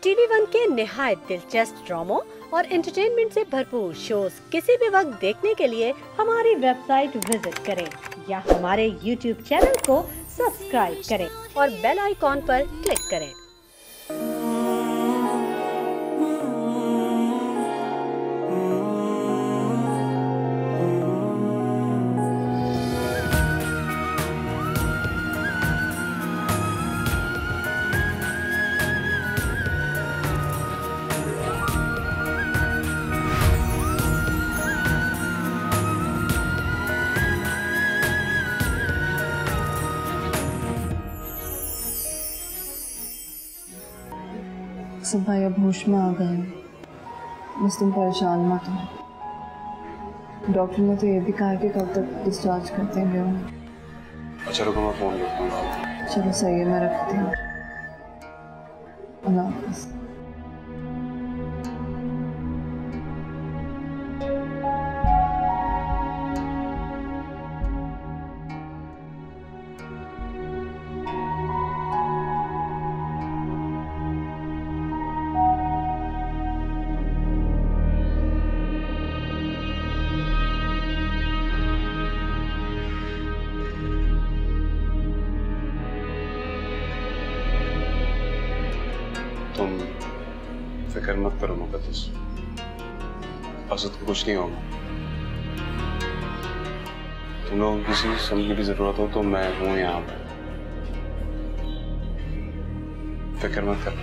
TV one के निहायत दिलचस्प ड्रामों और एंटरटेनमेंट से भरपूर शोज किसी भी वक्त देखने के लिए हमारी वेबसाइट विजिट करें या हमारे यूट्यूब चैनल को सब्सक्राइब करें और बेल आइकॉन पर क्लिक करें। सब भाई अब होश में आ गए, बस तुम परेशान मत हो। डॉक्टर ने तो ये भी कहा कि कब तक डिस्चार्ज कर देंगे। अच्छा रुको, मैं फोन करता हूँ। चलो सही है, मैं रखती हूँ। अल्लाह हाफ़िज़। तुम फिक्र मत करो मुक़द्दस, असद को कुछ नहीं होगा। तुम लोगों को किसी समझने की जरूरत हो तो मैं हूँ यहाँ पर, फिक्र मत करो।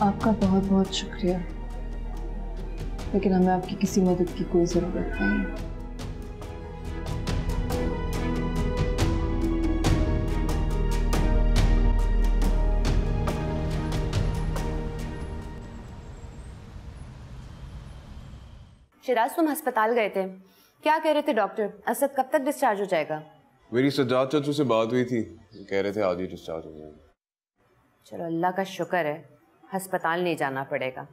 आपका बहुत बहुत शुक्रिया, लेकिन हमें आपकी किसी मदद की कोई जरूरत नहीं है। शिराज, तुम अस्पताल गए थे, क्या कह रहे थे डॉक्टर? असद कब तक डिस्चार्ज हो जाएगा? मेरी सज्जाद चाचू से बात हुई थी, कह रहे थे आज ही डिस्चार्ज हो जाएगा। चलो अल्लाह का शुक्र है अस्पताल नहीं जाना पड़ेगा।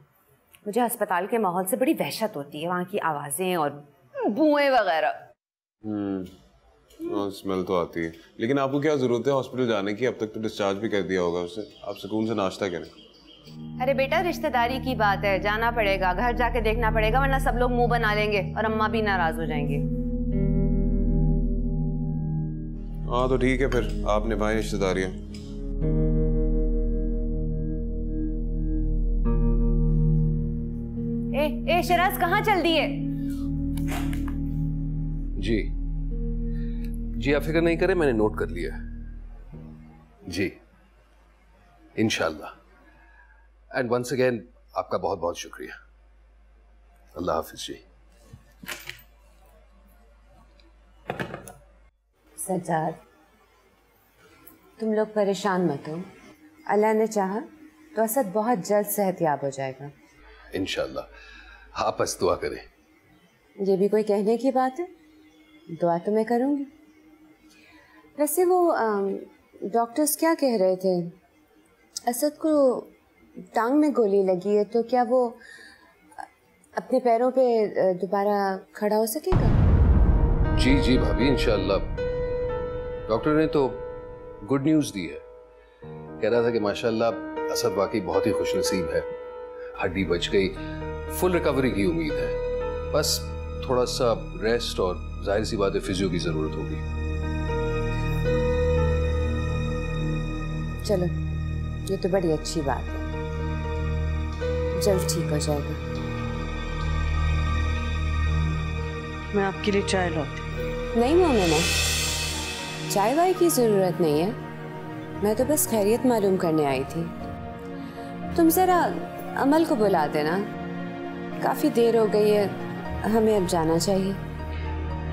मुझे अस्पताल के माहौल से बड़ी वहशत होती है, वहाँ की आवाज़ें और बुएं वगैरह। स्मेल तो आती है, लेकिन आपको क्या जरूरत है हॉस्पिटल जाने की? अब तक तो डिस्चार्ज भी कर दिया होगा उसे, आप सुकून से नाश्ता करें। अरे बेटा, रिश्तेदारी की बात है, जाना पड़ेगा, घर जाके देखना पड़ेगा, वरना सब लोग मुंह बना लेंगे और अम्मा भी नाराज हो जाएंगे। हाँ तो ठीक है, फिर आप निभाएं रिश्तेदारियां। ए शिराज, कहाँ चल दिए? जी आप फिक्र नहीं करें, मैंने नोट कर लिया जी, इंशाल्लाह। एंड वंस अगेन आपका बहुत बहुत शुक्रिया। अल्लाह हाफिज जी। सज्जाद, तुम लोग परेशान मत हो, अल्लाह ने चाहा तो असद बहुत जल्द सेहतयाब हो जाएगा इंशाल्लाह। आप बस दुआ करें। ये भी कोई कहने की बात है? दुआ तो मैं करूँगी। वैसे वो डॉक्टर्स क्या कह रहे थे? असद को टांग में गोली लगी है, तो क्या वो अपने पैरों पे दोबारा खड़ा हो सकेगा? जी भाभी, इंशाल्लाह। डॉक्टर ने तो गुड न्यूज़ दी है, कह रहा था कि माशाल्लाह असद वाकई बहुत ही खुशनसीब है, हड्डी बच गई, फुल रिकवरी की उम्मीद है, बस थोड़ा सा रेस्ट और जाहिर सी बात है फिजियो की जरूरत होगी। चलो ये तो बड़ी अच्छी बात है, जल्द ठीक हो जाएगा। मैं आपके लिए चाय लाती हूँ। नहीं मोमिना, चाय वाय की जरूरत नहीं है, मैं तो बस खैरियत मालूम करने आई थी। तुम जरा अमल को बुला देना, काफी देर हो गई है, हमें अब जाना चाहिए।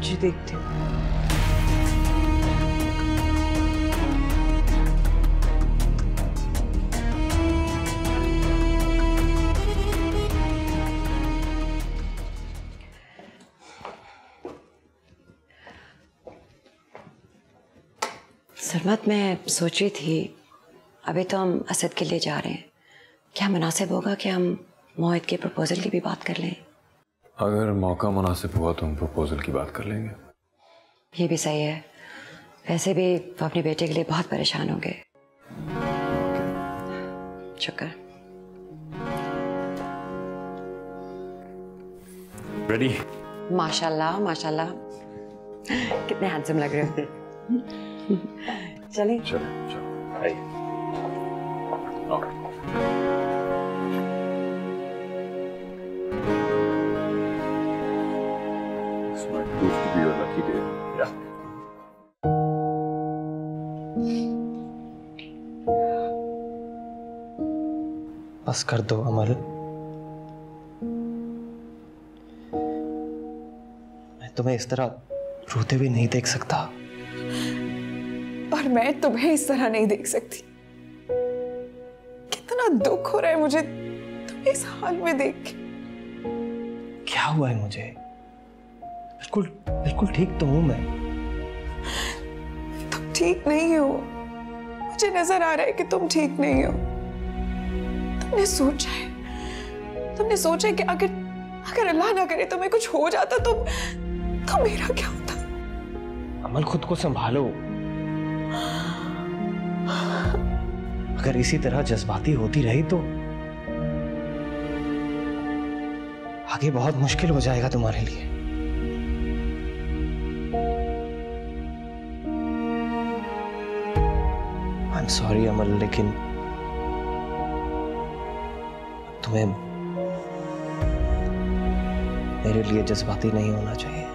जी देखती हूँ। सरमत, मैं सोच रही थी अभी तो हम असद के लिए जा रहे हैं, क्या मुनासिब होगा कि हम मोहित के प्रपोजल की भी बात कर लें? अगर मौका मुनासिब हुआ तो हम प्रपोजल की बात कर लेंगे। ये भी सही है। वैसे भी वो अपने बेटे के लिए बहुत परेशान होंगे। शुक्र। रेडी? माशाल्लाह माशाल्लाह, कितने हैंडसम लग रहे हो। चलें? चलो चलो आइए। This might prove to be your lucky day. Yeah. बस कर दो अमल। मैं तुम्हें इस तरह रोते हुए नहीं देख सकता। और मैं तुम्हें इस तरह नहीं देख सकती। कितना दुख हो रहा है मुझे तुम्हें इस हाल में देख के। क्या हुआ है मुझे? बिल्कुल बिल्कुल ठीक तो हूं मैं। तुम ठीक नहीं हो, मुझे नजर आ रहा है कि तुम ठीक नहीं हो। तुमने सोचा है कि अगर अल्लाह ना करे तुम्हें कुछ हो जाता तो मेरा क्या होता? अमल खुद को संभालो। अगर इसी तरह जज्बाती होती रही तो आगे बहुत मुश्किल हो जाएगा तुम्हारे लिए। आई एम सॉरी अमल, लेकिन तुम्हें मेरे लिए जज्बाती नहीं होना चाहिए,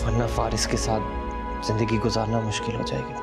वरना फारिस के साथ जिंदगी गुजारना मुश्किल हो जाएगी।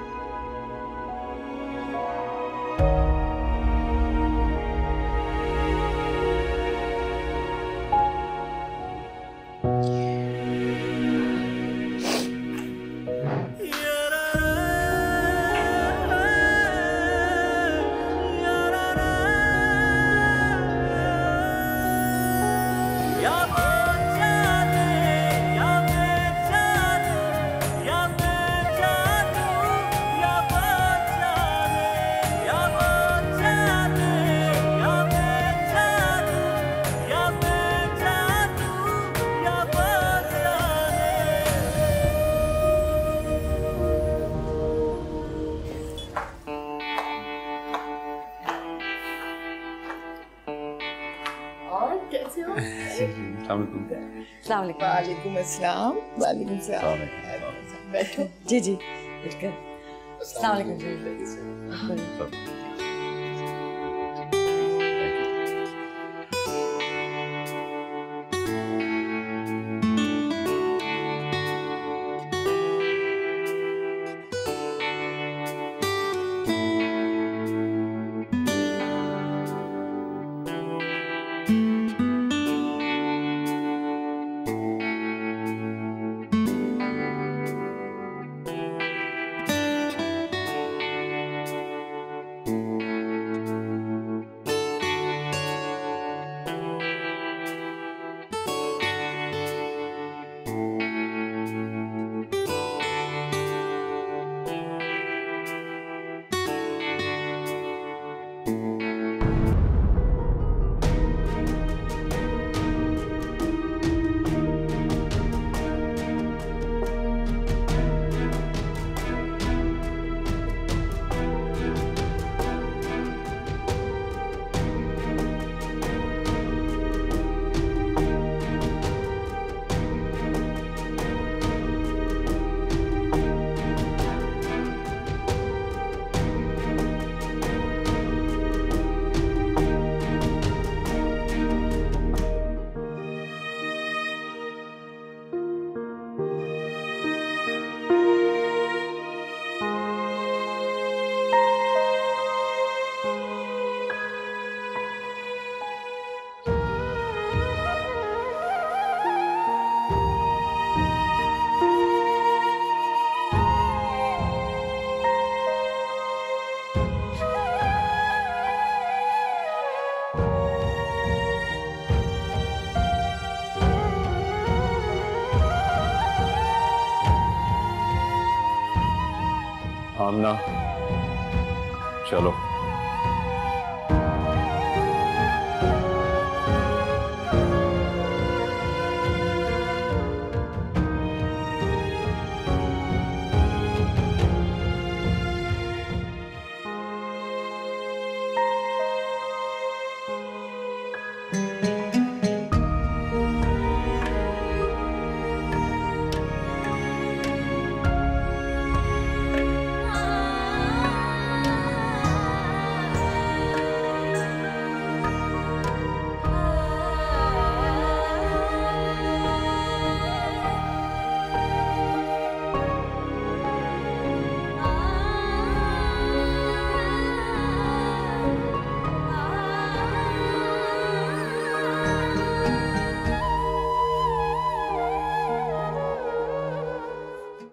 वालेकुम अस्सलाम। वालेकुम सलाम। बैठो। जी जी बिल्कुल। अस्सलाम वालेकुम। आमना चलो।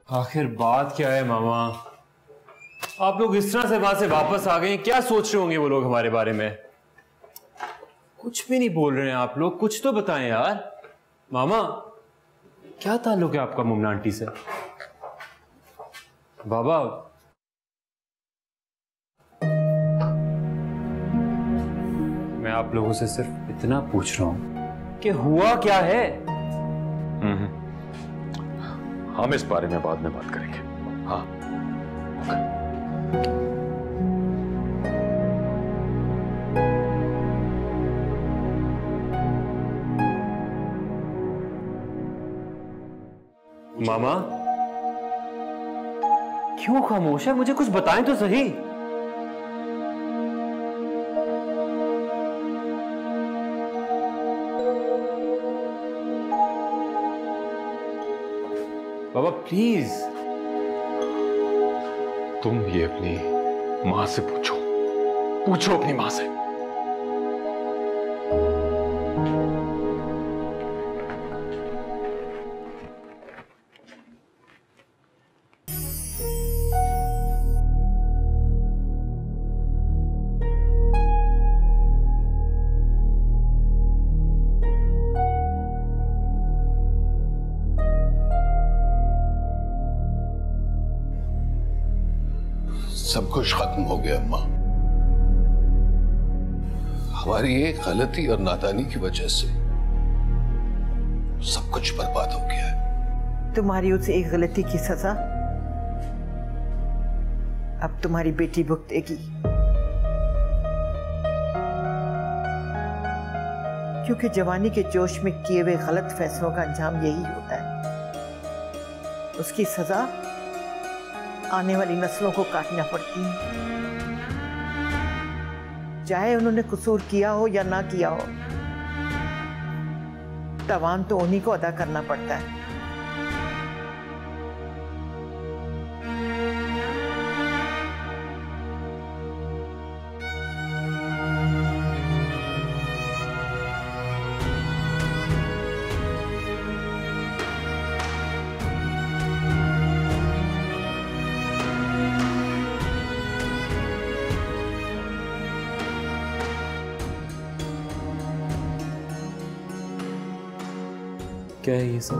आखिर बात क्या है मामा? आप लोग इस तरह से वहां से वापस आ गए, क्या सोच रहे होंगे वो लोग हमारे बारे में? कुछ भी नहीं बोल रहे हैं आप लोग, कुछ तो बताएं यार। मामा, क्या ताल्लुक है आपका मुमना आंटी से? बाबा, मैं आप लोगों से सिर्फ इतना पूछ रहा हूं कि हुआ क्या है? हम इस बारे में बाद में बात करेंगे। हाँ, मामा क्यों खामोश है? मुझे कुछ बताएं तो सही। बाबा प्लीज। तुम ये अपनी मां से पूछो, पूछो अपनी मां से। सब कुछ खत्म हो गया अम्मा। हमारी एक गलती और नादानी की वजह से सब कुछ बर्बाद हो गया है। तुम्हारी उस एक गलती की सजा अब तुम्हारी बेटी भुगतेगी, क्योंकि जवानी के जोश में किए हुए गलत फैसलों का अंजाम यही होता है। उसकी सजा आने वाली नस्लों को काटना पड़ती है, चाहे उन्होंने कसूर किया हो या ना किया हो। तावान तो उन्हीं को अदा करना पड़ता है। क्या है ये सब?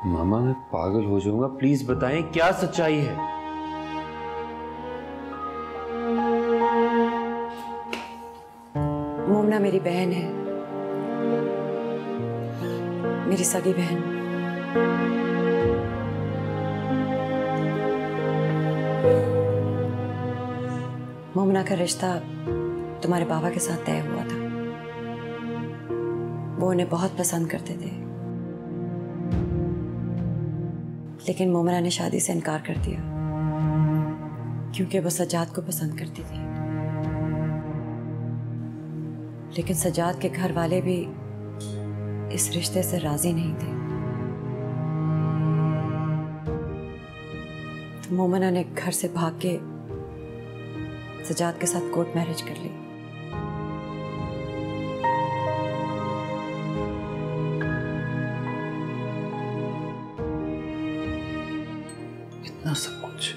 मामा मैं पागल हो जाऊंगा, प्लीज बताएं क्या सच्चाई है? मोमना मेरी बहन है, मेरी सगी बहन। मोमना का रिश्ता तुम्हारे बाबा के साथ तय हुआ था। वो उन्हें बहुत पसंद करते थे, लेकिन मोमना ने शादी से इनकार कर दिया क्योंकि वो सज्जाद को पसंद करती थी। लेकिन सज्जाद के घर वाले भी इस रिश्ते से राजी नहीं थे, तो मोमना ने घर से भाग के सज्जाद के साथ कोर्ट मैरिज कर ली। इतना सब कुछ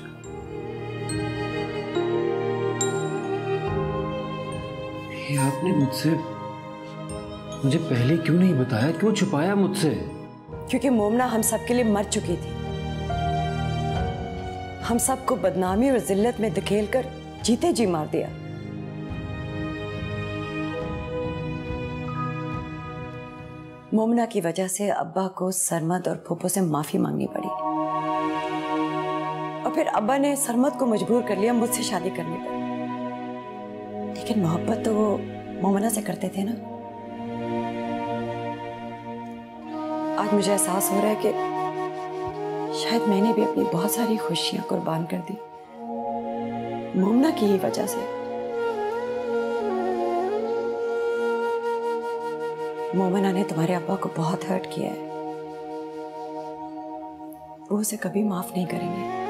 ये आपने मुझे पहले क्यों नहीं बताया? क्यों छुपाया मुझसे? क्योंकि मोमना हम सबके लिए मर चुकी थी। हम सबको बदनामी और जिल्लत में धकेल कर जीते जी मार दिया। मोमना की वजह से अब्बा को सरमद और फूफो से माफी मांगनी पड़ी, और फिर अब्बा ने सरमद को मजबूर कर लिया मुझसे शादी करने पर। लेकिन मोहब्बत तो वो मोमना से करते थे ना। आज मुझे एहसास हो रहा है कि शायद मैंने भी अपनी बहुत सारी खुशियां कुर्बान कर दी मोमना की ही वजह से। मोमना ने तुम्हारे अब्बा को बहुत हर्ट किया है, वो उसे कभी माफ नहीं करेंगे।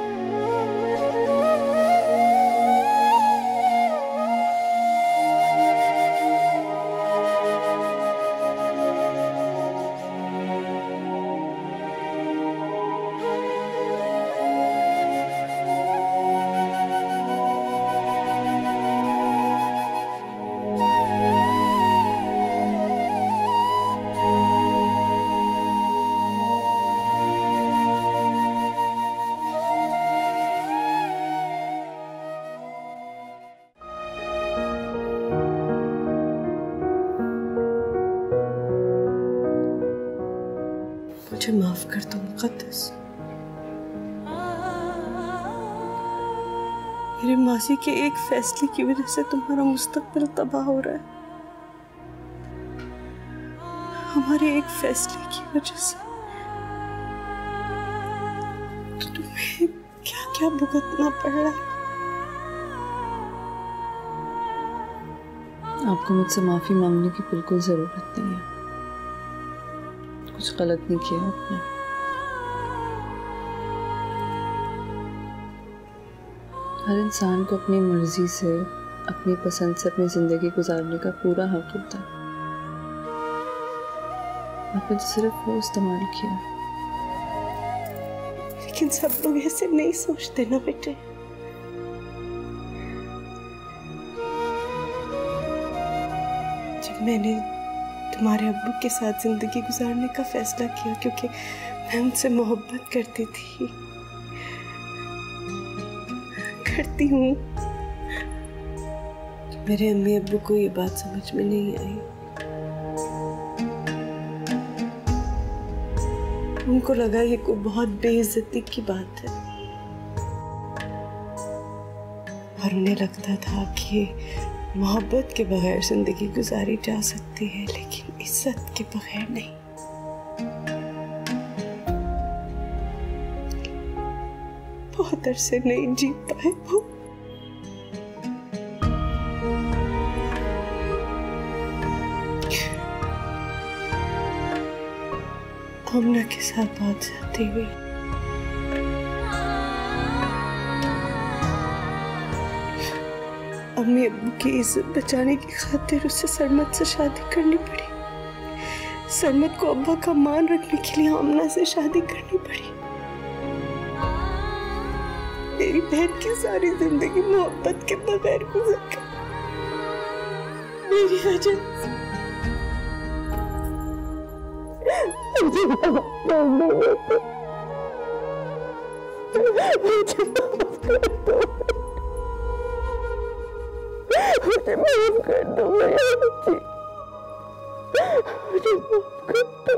मुझे माफ कर दो मुक़द्दस। मेरे माजी के एक फैसले की वजह से तुम्हारा मुस्तकबिल तबाह हो रहा है। हमारे एक फैसले की वजह से तो तुम्हें क्या क्या भुगतना पड़ रहा है। आपको मुझसे माफी मांगने की बिल्कुल जरूरत नहीं है। कुछ गलत नहीं किया आपने। हर इंसान को अपनी मर्जी से, अपनी पसंद से अपनी जिंदगी गुजारने का पूरा हक होता है। आपने तो सिर्फ वो इस्तेमाल किया। लेकिन सब लोग ऐसे नहीं सोचते ना बेटे। जब मैंने तुम्हारे अब्बू के साथ जिंदगी गुजारने का फैसला किया क्योंकि मैं उनसे मोहब्बत करती थी, करती हूँ, तो मेरे अम्मी अब्बू को ये बात समझ में नहीं आई। उनको लगा ये कोई बहुत बेइज्जती की बात है और उन्हें लगता था कि मोहब्बत के बगैर जिंदगी गुजारी जा सकती है, लेकिन इज्जत के बगैर नहीं। बहुत अरसे नहीं जी पाए वो। आमना के साथ बात जाती हुई अम्मी अब्बू की इज्जत बचाने की खातिर उसे सरमत से शादी करनी पड़ी। सरमत को अब्बा का मान रखने के लिए आमना से शादी करनी पड़ी। मेरी बहन की सारी जिंदगी मोहब्बत के बगैर गुजर गई मेरी वजह से। मुझे माफ कर दो, मुझे माफ कर दो, मुझे माफ कर दो।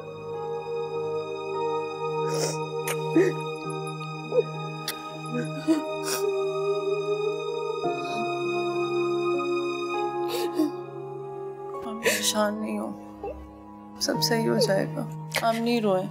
आप परेशान नहीं हो, सब सही हो जाएगा। आप नहीं रोए।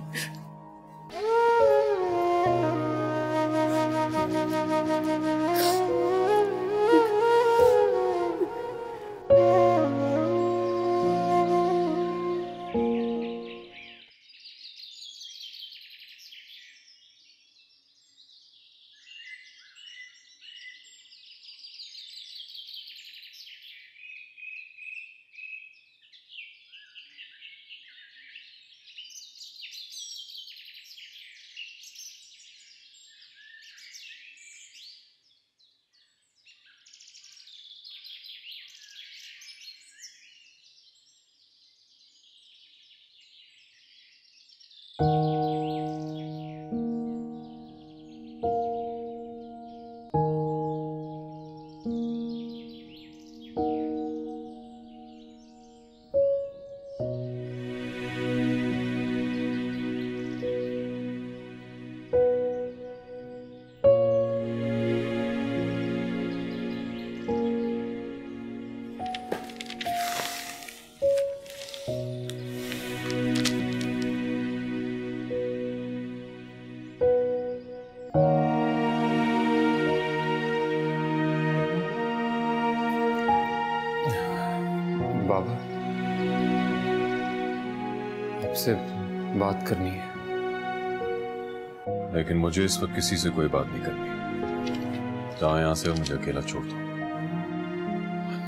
बाबा, आपसे बात करनी है। लेकिन मुझे इस वक्त किसी से कोई बात नहीं करनी। जाओ यहाँ से और मुझे अकेला छोड़ दो।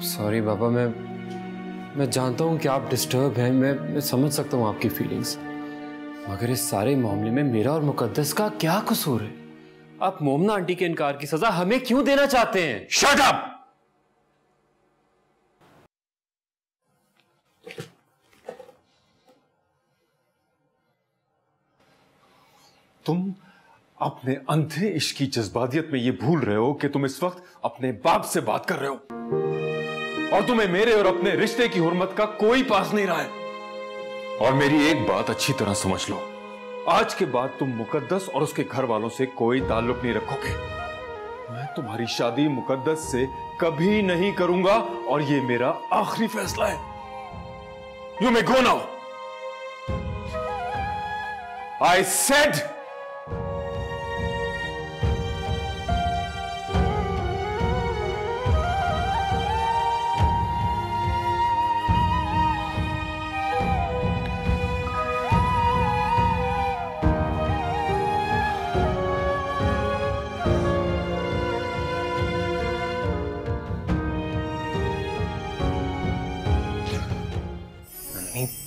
सॉरी बाबा, मैं जानता हूँ कि आप डिस्टर्ब हैं, मैं समझ सकता हूँ आपकी फीलिंग्स, मगर इस सारे मामले में मेरा और मुकद्दस का क्या कसूर है? आप मोमना आंटी के इनकार की सजा हमें क्यों देना चाहते हैं? Shut up! तुम अपने अंधे इश्क की जज्बातियत में ये भूल रहे हो कि तुम इस वक्त अपने बाप से बात कर रहे हो और तुम्हें मेरे और अपने रिश्ते की हुर्मत का कोई पास नहीं रहा है। और मेरी एक बात अच्छी तरह समझ लो, आज के बाद तुम मुकद्दस और उसके घर वालों से कोई ताल्लुक नहीं रखोगे। मैं तुम्हारी शादी मुकद्दस से कभी नहीं करूंगा और ये मेरा आखिरी फैसला है। You may go now. I said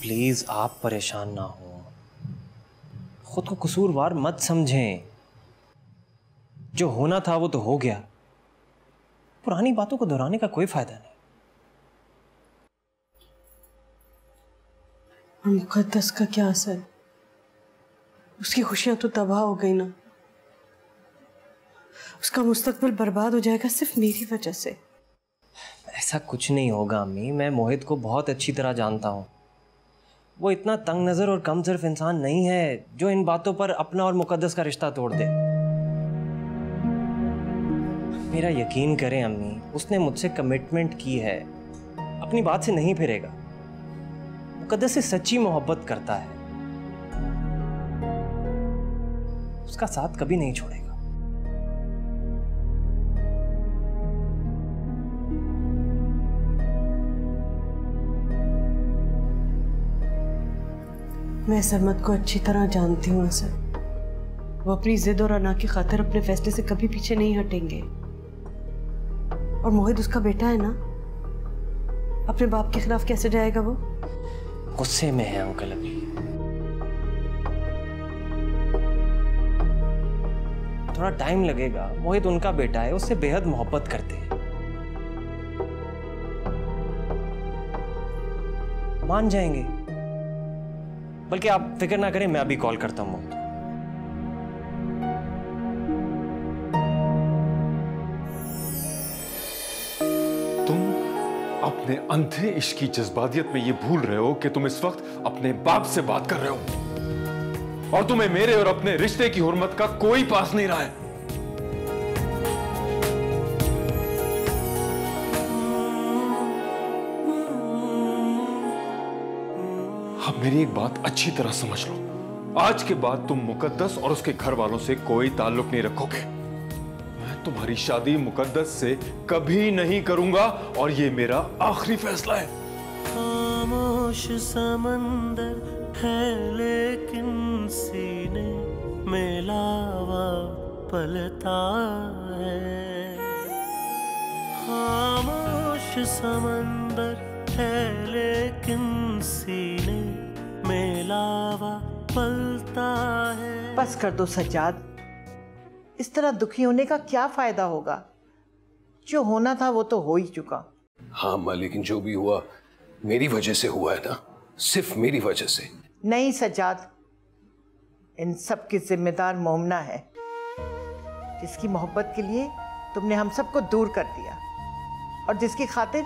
please आप परेशान ना हो, खुद को कसूरवार मत समझें। जो होना था वो तो हो गया, पुरानी बातों को दोहराने का कोई फायदा नहीं। और मुकद्दस का क्या असर? उसकी खुशियां तो तबाह हो गई ना। उसका मुस्तकबिल बर्बाद हो जाएगा सिर्फ मेरी वजह से। ऐसा कुछ नहीं होगा अम्मी, मैं मोहित को बहुत अच्छी तरह जानता हूँ। वो इतना तंग नज़र और कमज़र्फ इंसान नहीं है जो इन बातों पर अपना और मुकद्दस का रिश्ता तोड़ दे। मेरा यकीन करें अम्मी, उसने मुझसे कमिटमेंट की है, अपनी बात से नहीं फिरेगा। मुकद्दस से सच्ची मोहब्बत करता है, उसका साथ कभी नहीं छोड़ेगा। मैं सरमत को अच्छी तरह जानती हूँ असद। वो अपनी जिद और अना की खातिर अपने फैसले से कभी पीछे नहीं हटेंगे। और मोहित उसका बेटा है ना, अपने बाप के खिलाफ कैसे जाएगा वो? गुस्से में है अंकल अभी। थोड़ा टाइम लगेगा। मोहित उनका बेटा है, उससे बेहद मोहब्बत करते हैं। मान जाएंगे। बल्कि आप फिक्र ना करें, मैं अभी कॉल करता हूं। तुम अपने अंधे इश्क की जज्बातियत में ये भूल रहे हो कि तुम इस वक्त अपने बाप से बात कर रहे हो और तुम्हें मेरे और अपने रिश्ते की हुर्मत का कोई पास नहीं रहा है। अब मेरी एक बात अच्छी तरह समझ लो, आज के बाद तुम मुकद्दस और उसके घर वालों से कोई ताल्लुक नहीं रखोगे। मैं तुम्हारी शादी मुकद्दस से कभी नहीं करूंगा और ये मेरा आखिरी फैसला है। खामोश समंदर है लेकिन सीने में लावा पलता है। खामोश समंदर है लेकिन सीने में लावा पलता है। बस कर दो सज्जाद, इस तरह दुखी होने का क्या फायदा होगा? जो होना था वो तो हो ही चुका। हाँ माँ, लेकिन जो भी हुआ मेरी वजह से हुआ है ना, सिर्फ मेरी वजह से। नहीं सज्जाद, इन सब की जिम्मेदार मोमना है, जिसकी मोहब्बत के लिए तुमने हम सबको दूर कर दिया और जिसकी खातिर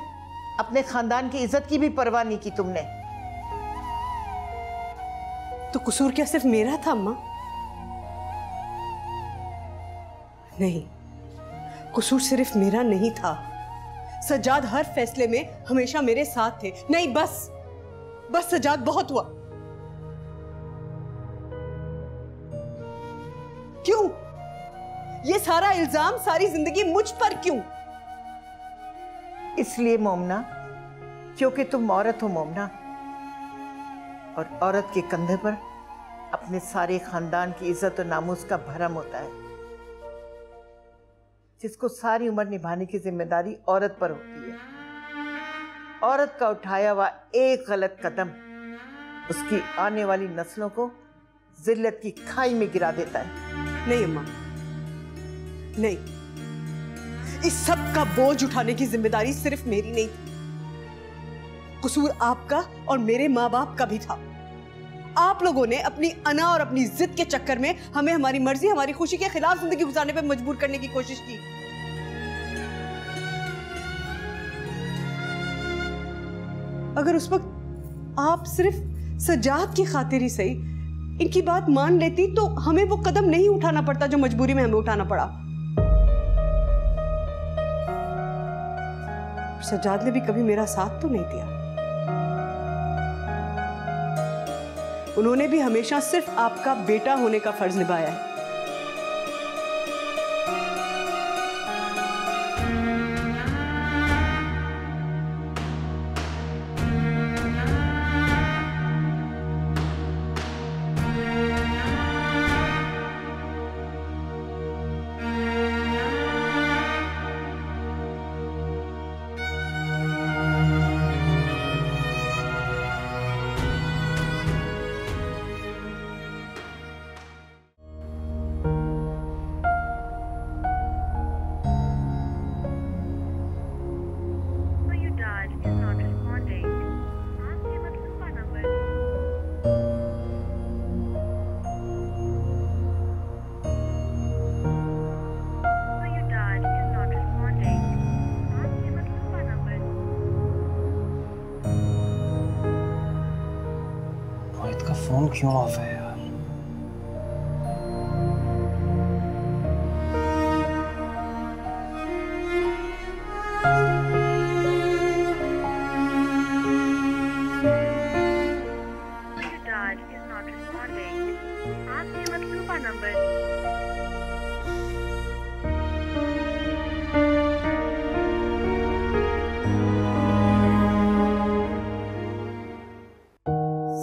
अपने खानदान की इज्जत की भी परवाह नहीं की तुमने। तो कसूर क्या सिर्फ मेरा था अम्मा? नहीं, कसूर सिर्फ मेरा नहीं था। सज्जाद हर फैसले में हमेशा मेरे साथ थे। नहीं, बस सज्जाद, बहुत हुआ। क्यों ये सारा इल्जाम, सारी जिंदगी मुझ पर क्यों? इसलिए मोमना, क्योंकि तुम औरत हो मोमना, और औरत के कंधे पर अपने सारे खानदान की इज्जत और नामूस का भरम होता है, जिसको सारी उम्र निभाने की जिम्मेदारी औरत पर होती है। औरत का उठाया हुआ एक गलत कदम उसकी आने वाली नस्लों को जिल्लत की खाई में गिरा देता है। नहीं अम्मा, नहीं, इस सब का बोझ उठाने की जिम्मेदारी सिर्फ मेरी नहीं थी। कसूर आपका और मेरे माँ बाप का भी था। आप लोगों ने अपनी अना और अपनी जिद के चक्कर में हमें हमारी मर्जी, हमारी खुशी के खिलाफ जिंदगी गुजारने पर मजबूर करने की कोशिश की। अगर उस वक्त आप सिर्फ सज्जाद की खातिर ही सही इनकी बात मान लेती तो हमें वो कदम नहीं उठाना पड़ता जो मजबूरी में हमें उठाना पड़ा। सज्जाद ने भी कभी मेरा साथ तो नहीं दिया। उन्होंने भी हमेशा सिर्फ आपका बेटा होने का फर्ज निभाया है। फोन क्यों ऑफ है यार?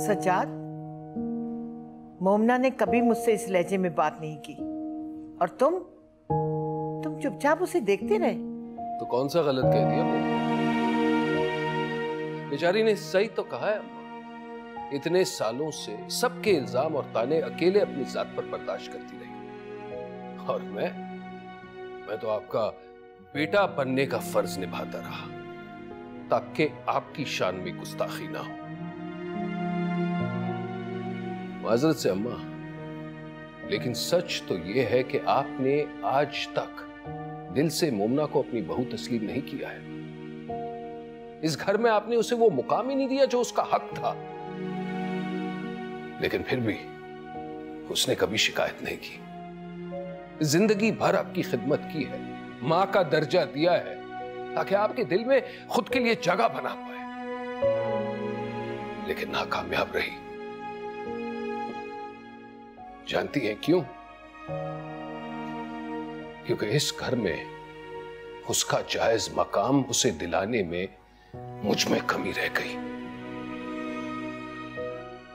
सज्जाद, मोमना ने कभी मुझसे इस लहजे में बात नहीं की और तुम चुपचाप उसे देखते रहे। तो कौन सा गलत कह दिया वो? बेचारी ने सही तो कहा है अम्मा। इतने सालों से सबके इल्जाम और ताने अकेले अपनी जात पर बर्दाश्त करती रही और मैं तो आपका बेटा बनने का फर्ज निभाता रहा ताकि आपकी शान में गुस्ताखी ना हो। माजरत से अम्मा, लेकिन सच तो यह है कि आपने आज तक दिल से मोमना को अपनी बहू तस्लीम नहीं किया है। इस घर में आपने उसे वो मुकाम ही नहीं दिया जो उसका हक था। लेकिन फिर भी उसने कभी शिकायत नहीं की। जिंदगी भर आपकी खिदमत की है, मां का दर्जा दिया है ताकि आपके दिल में खुद के लिए जगह बना पाए, लेकिन नाकामयाब रही। जानती हैं क्यों? क्योंकि इस घर में उसका जायज मकाम उसे दिलाने में मुझ में कमी रह गई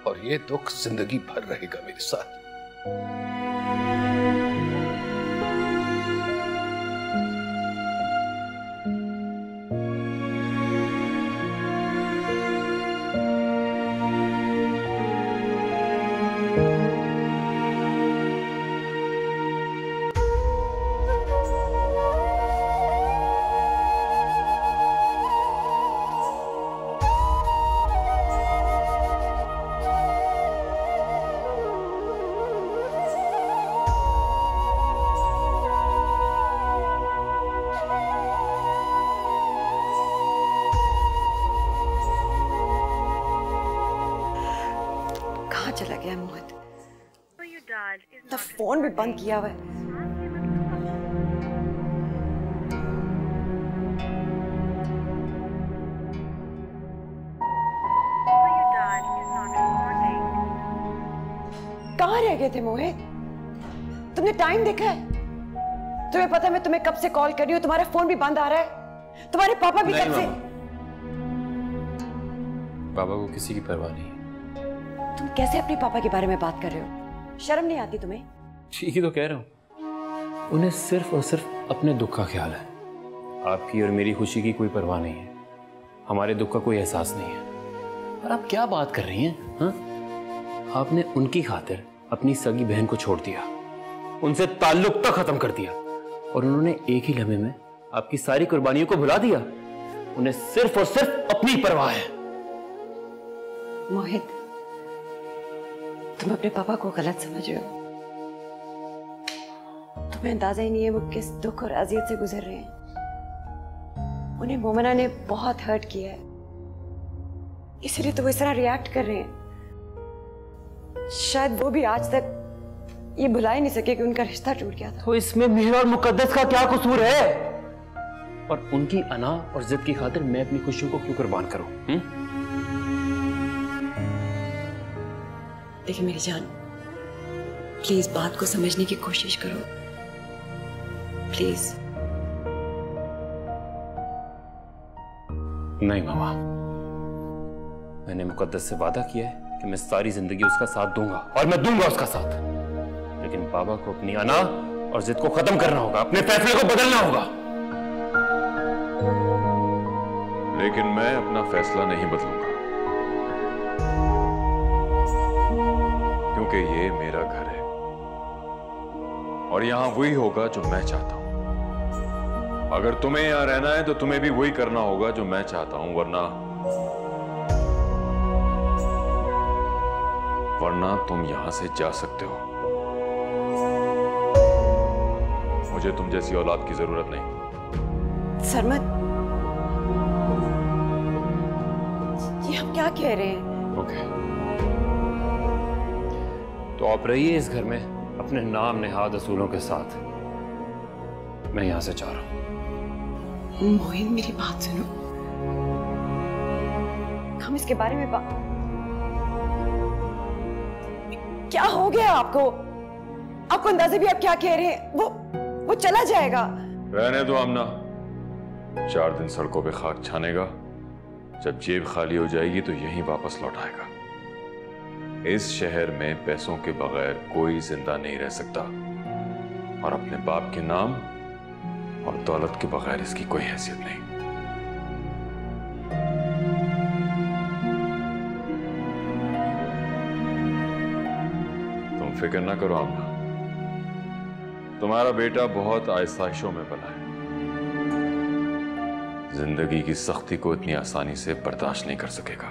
और ये दुख जिंदगी भर रहेगा मेरे साथ। चला गया मोहित, तो फोन भी बंद किया हुआ है। कहाँ रह गए थे मोहित? तुमने टाइम देखा है? तुम्हें पता है मैं तुम्हें कब से कॉल कर रही हूँ, तुम्हारा फोन भी बंद आ रहा है, तुम्हारे पापा भी कब से। पापा को किसी की परवाह नहीं। तुम कैसे अपने पापा के बारे में बात कर रहे हो? शर्म नहीं आती तुम्हें? ठीक ही तो कह रहा हूँ, उन्हें सिर्फ और सिर्फ अपने दुख का ख्याल है। आपकी और मेरी खुशी की कोई परवाह नहीं है, हमारे दुख का कोई एहसास नहीं है। और आप क्या बात कर रही हैं? हाँ, आपने उनकी खातिर अपनी सगी बहन को छोड़ दिया, उनसे ताल्लुक तक खत्म कर दिया और उन्होंने एक ही लम्हे में आपकी सारी कुर्बानियों को भुला दिया। उन्हें सिर्फ और सिर्फ अपनी परवाह है। मोहित, तुम अपने पापा को गलत समझ रहे हो। तुम्हें अंदाजा ही नहीं है वो किस दुख और अजियत से गुजर रहे हैं। उन्हें मोमना ने बहुत हर्ट किया है, इसलिए तो वो इस तरह रिएक्ट कर रहे हैं। शायद वो भी आज तक ये भुला ही नहीं सके कि उनका रिश्ता टूट गया था। तो इसमें मेरा और मुकद्दस का क्या कसूर है? और उनकी अना और जिद की खातिर मैं अपनी खुशियों को क्यों कुर्बान करूं? देखिए मेरी जान, प्लीज बात को समझने की कोशिश करो, प्लीज। नहीं मामा, मैंने मुकद्दस से वादा किया है कि मैं सारी जिंदगी उसका साथ दूंगा और मैं दूंगा उसका साथ, लेकिन बाबा को अपनी अना और जिद को खत्म करना होगा, अपने फैसले को बदलना होगा। लेकिन मैं अपना फैसला नहीं बदलूंगा, क्योंकि ये मेरा घर है और यहां वही होगा जो मैं चाहता हूं। अगर तुम्हें यहां रहना है तो तुम्हें भी वही करना होगा जो मैं चाहता हूं, वरना तुम यहां से जा सकते हो। मुझे तुम जैसी औलाद की जरूरत नहीं। सरमद, ये आप क्या कह रहे हैं? ओके, तो आप रहिए इस घर में अपने नाम नेहाद असूलों के साथ। मैं यहां से जा रहा हूं। मोहिन मेरी बात सुनो, हम इसके बारे में क्या हो गया आपको? आपको अंदाजा भी आप क्या कह रहे हैं? वो चला जाएगा। रहने दो आमना, 4 दिन सड़कों पे खाक छानेगा, जब जेब खाली हो जाएगी तो यहीं वापस लौट आएगा। इस शहर में पैसों के बगैर कोई जिंदा नहीं रह सकता और अपने बाप के नाम और दौलत के बगैर इसकी कोई हैसियत नहीं। तुम फिक्र ना करो आमना, तुम्हारा बेटा बहुत आसाइशों में पला है, जिंदगी की सख्ती को इतनी आसानी से बर्दाश्त नहीं कर सकेगा।